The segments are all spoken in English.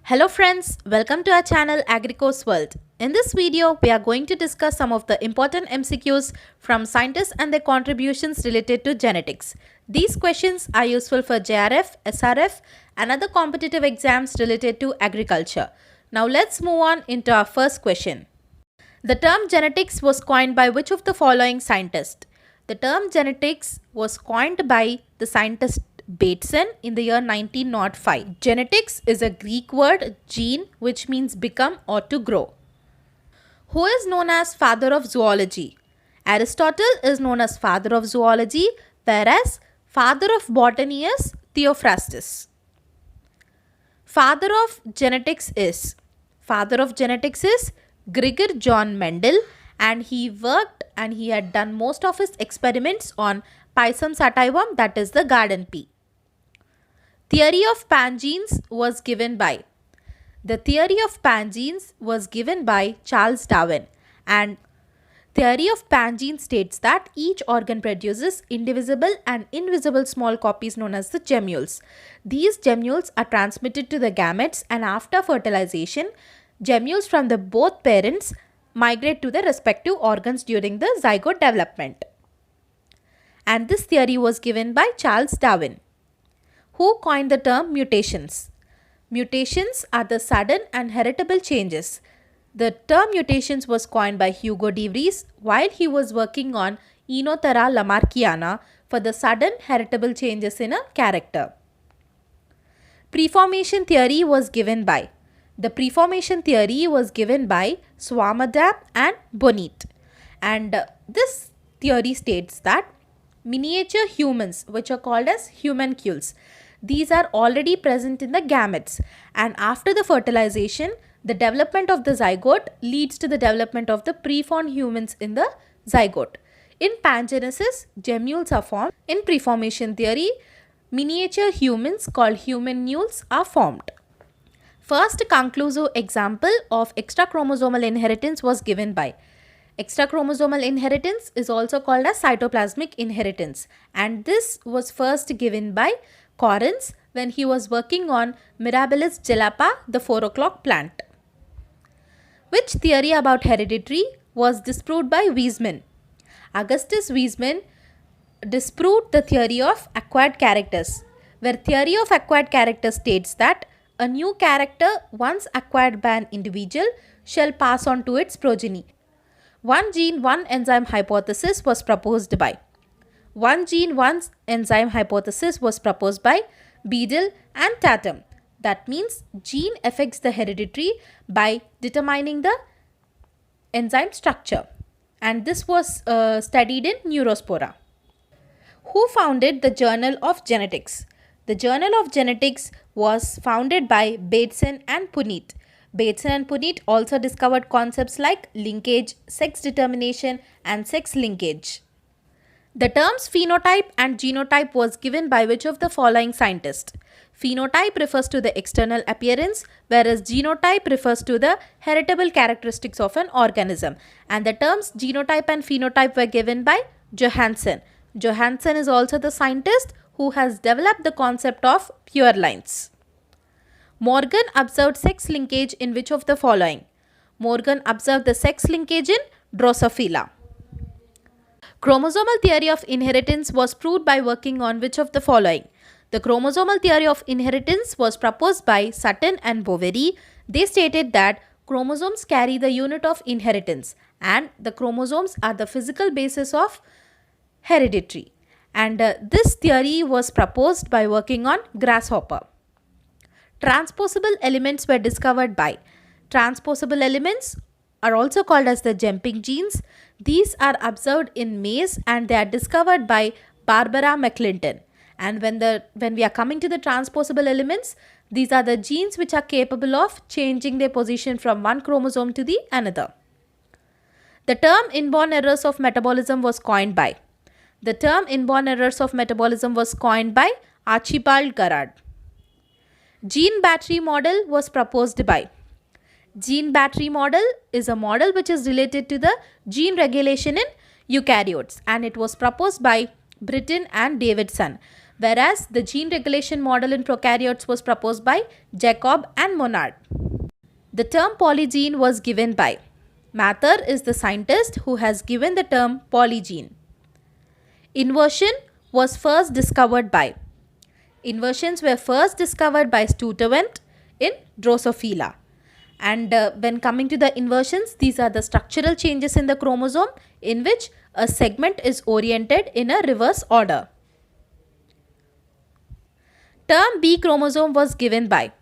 Hello friends, welcome to our channel Agrico's World. In this video, we are going to discuss some of the important MCQs from scientists and their contributions related to genetics. These questions are useful for JRF, SRF and other competitive exams related to agriculture. Now let's move on into our first question. The term genetics was coined by which of the following scientists? The term genetics was coined by the scientist Bateson in the year 1905. Genetics is a Greek word, gene, which means become or to grow. Who is known as father of zoology? Aristotle is known as father of zoology, whereas father of botany is Theophrastus. Father of genetics is Gregor John Mendel, and he worked and he had done most of his experiments on Pisum sativum, that is the garden pea. Theory of pangenes was given by Charles Darwin, and theory of pangenes states that each organ produces indivisible and invisible small copies known as the gemmules. These gemmules are transmitted to the gametes, and after fertilization, gemmules from the both parents migrate to their respective organs during the zygote development. And this theory was given by Charles Darwin. Who coined the term mutations? Mutations are the sudden and heritable changes. The term mutations was coined by Hugo de Vries while he was working on Oenothera lamarckiana for the sudden heritable changes in a character. Preformation theory was given by Swammerdam and Bonnet. And this theory states that miniature humans, which are called as humancules, these are already present in the gametes, and after the fertilization, the development of the zygote leads to the development of the preformed humans in the zygote. In pangenesis, gemmules are formed. In preformation theory, miniature humans called humanules are formed. First conclusive example of extrachromosomal inheritance was given by extrachromosomal inheritance is also called as cytoplasmic inheritance, and this was first given by Correns when he was working on Mirabilis gelapa, the 4 o'clock plant. Which theory about heredity was disproved by Weismann? Augustus Weismann disproved the theory of acquired characters, where theory of acquired characters states that a new character once acquired by an individual shall pass on to its progeny. One gene, one enzyme hypothesis was proposed by Beadle and Tatum. That means gene affects the heredity by determining the enzyme structure, and this was studied in Neurospora. Who founded the Journal of Genetics? The Journal of Genetics was founded by Bateson and Punnett. Bateson and Punnett also discovered concepts like linkage, sex determination, and sex linkage. The terms phenotype and genotype was given by which of the following scientists? Phenotype refers to the external appearance, whereas genotype refers to the heritable characteristics of an organism. And the terms genotype and phenotype were given by Johansen. Johansen is also the scientist who has developed the concept of pure lines. Morgan observed sex linkage in which of the following? Morgan observed the sex linkage in Drosophila. Chromosomal theory of inheritance was proved by working on which of the following? The chromosomal theory of inheritance was proposed by Sutton and Boveri. They stated that chromosomes carry the unit of inheritance, and the chromosomes are the physical basis of heredity. And this theory was proposed by working on Grasshopper. Transposable elements were discovered by transposable elements are also called as the jumping genes. These are observed in maize and they are discovered by Barbara McClinton. And when we are coming to the transposable elements, these are the genes which are capable of changing their position from one chromosome to the another. The term inborn errors of metabolism was coined by Archibald Garrard. Gene battery model was proposed by Gene battery model is a model which is related to the gene regulation in eukaryotes, and it was proposed by Britton and Davidson. whereas the gene regulation model in prokaryotes was proposed by Jacob and Monod. The term polygene was given by Mather is the scientist who has given the term polygene. Inversion was first discovered by Inversions were first discovered by Sturtevant in Drosophila. And when coming to the inversions, these are the structural changes in the chromosome in which a segment is oriented in a reverse order. Term B chromosome was given by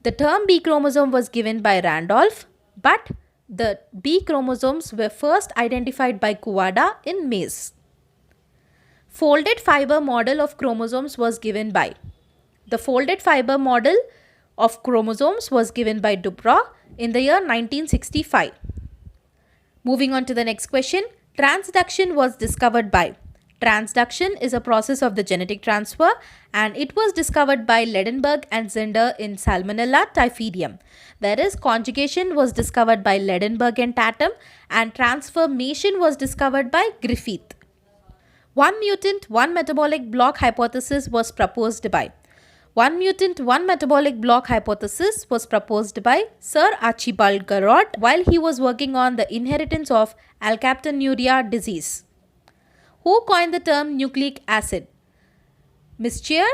The term B chromosome was given by Randolph, but the B chromosomes were first identified by Kuvada in maize. Folded fiber model of chromosomes was given by The folded fiber model of chromosomes was given by Dubois in the year 1965. Moving on to the next question, transduction was discovered by Transduction is a process of the genetic transfer and it was discovered by Ledenberg and Zinder in Salmonella typhimurium, whereas conjugation was discovered by Ledenberg and Tatum and transformation was discovered by Griffith. One mutant, one metabolic block hypothesis was proposed by One mutant, one metabolic block hypothesis was proposed by Sir Archibald Garrod while he was working on the inheritance of alkaptonuria disease. Who coined the term nucleic acid? Mischier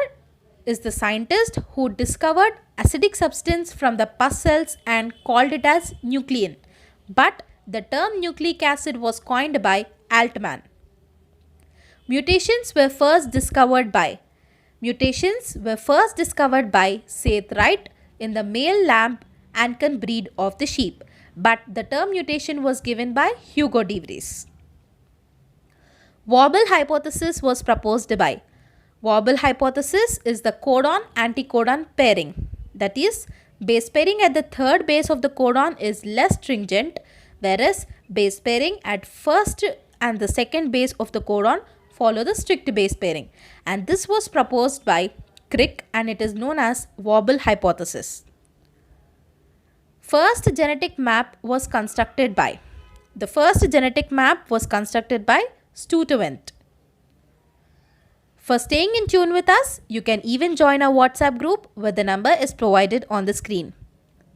is the scientist who discovered acidic substance from the pus cells and called it as nuclein. But the term nucleic acid was coined by Altman. Mutations were first discovered by Seth Wright in the male lamb Ancon breed of the sheep, but the term mutation was given by Hugo de Vries. Wobble hypothesis was proposed by Wobble hypothesis is the codon-anticodon pairing. That is, base pairing at the third base of the codon is less stringent, whereas base pairing at first and the second base of the codon follow the strict base pairing. And this was proposed by Crick and it is known as Wobble hypothesis. First genetic map was constructed by Sturtevant. For staying in tune with us, you can even join our WhatsApp group where the number is provided on the screen.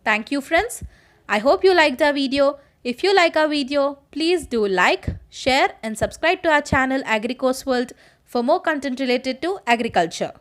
Thank you friends. I hope you liked our video. If you like our video, please do like, share and subscribe to our channel AgriCourse World for more content related to agriculture.